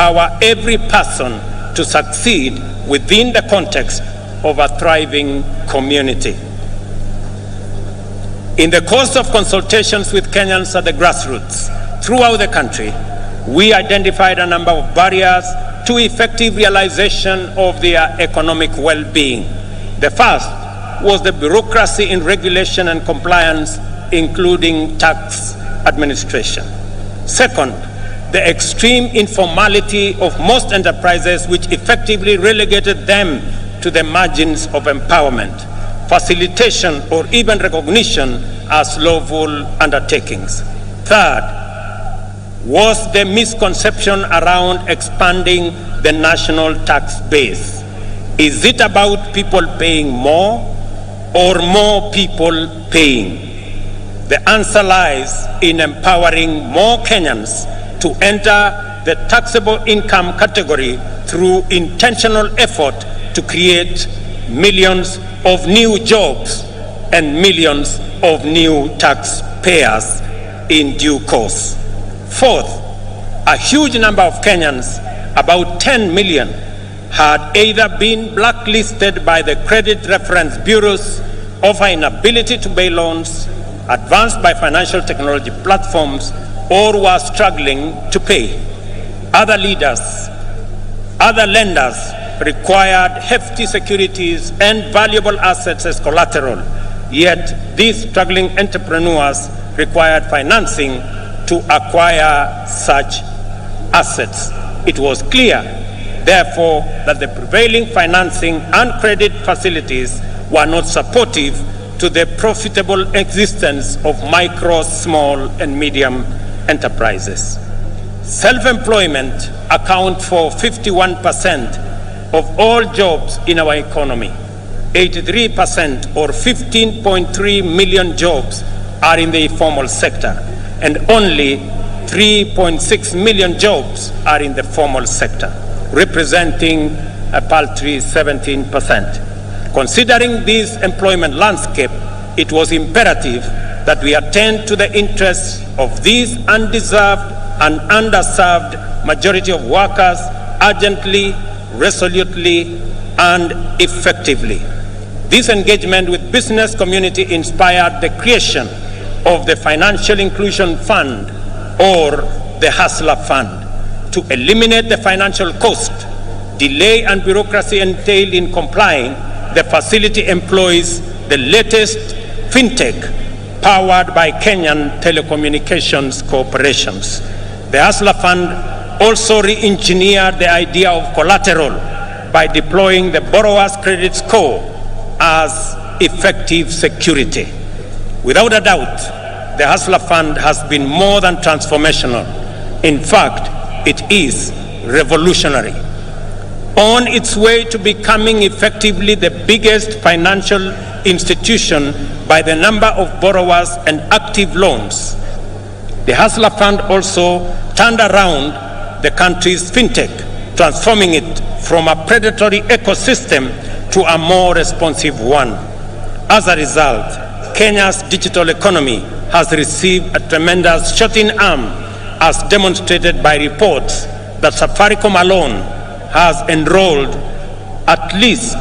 empower every person to succeed within the context of a thriving community. In the course of consultations with Kenyans at the grassroots throughout the country, we identified a number of barriers to effective realization of their economic well-being. The first was the bureaucracy in regulation and compliance, including tax administration. Second, the extreme informality of most enterprises, which effectively relegated them to the margins of empowerment, facilitation, or even recognition as lawful undertakings. Third was the misconception around expanding the national tax base. Is it about people paying more or more people paying? The answer lies in empowering more Kenyans to enter the taxable income category through intentional effort to create millions of new jobs and millions of new taxpayers in due course. Fourth, a huge number of Kenyans, about 10 million, had either been blacklisted by the credit reference bureaus, of an inability to pay loans advanced by financial technology platforms, or were struggling to pay. Other lenders required hefty securities and valuable assets as collateral, yet these struggling entrepreneurs required financing to acquire such assets. It was clear, therefore, that the prevailing financing and credit facilities were not supportive to the profitable existence of micro, small, and medium enterprises. Self-employment accounts for 51% of all jobs in our economy. 83% or 15.3 million jobs are in the informal sector, and only 3.6 million jobs are in the formal sector, representing a paltry 17%. Considering this employment landscape, it was imperative that we attend to the interests of these undeserved and underserved majority of workers urgently, resolutely, and effectively. This engagement with business community inspired the creation of the Financial Inclusion Fund, or the Hustler Fund, to eliminate the financial cost, delay, and bureaucracy entailed in complying. The facility employs the latest fintech powered by Kenyan telecommunications corporations. The Hustler Fund also re-engineered the idea of collateral by deploying the borrower's credit score as effective security. Without a doubt, the Hustler Fund has been more than transformational. In fact, it is revolutionary. On its way to becoming effectively the biggest financial institution by the number of borrowers and active loans, the Hustler Fund also turned around the country's fintech, transforming it from a predatory ecosystem to a more responsive one. As a result, Kenya's digital economy has received a tremendous shot in arm, as demonstrated by reports that Safaricom alone has enrolled at least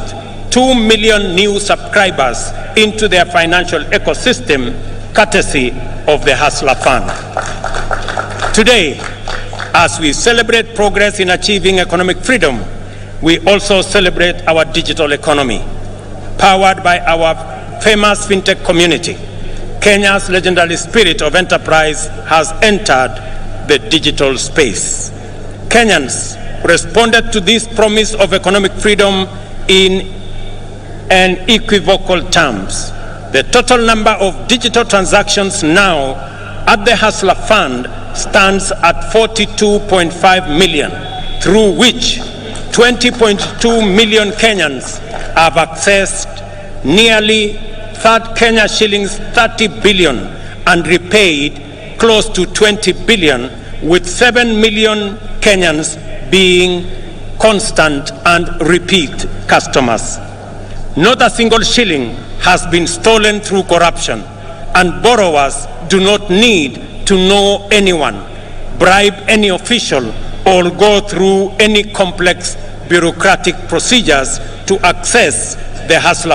2 million new subscribers into their financial ecosystem, courtesy of the Hustler Fund. Today, as we celebrate progress in achieving economic freedom, we also celebrate our digital economy. Powered by our famous fintech community, Kenya's legendary spirit of enterprise has entered the digital space. Kenyans responded to this promise of economic freedom in unequivocal terms. The total number of digital transactions now at the Hustler Fund stands at 42.5 million, through which 20.2 million Kenyans have accessed nearly Kenya shillings 30 billion and repaid close to 20 billion, with 7 million Kenyans being constant and repeat customers. Not a single shilling has been stolen through corruption, and borrowers do not need to know anyone, bribe any official, or go through any complex bureaucratic procedures to access the Hustler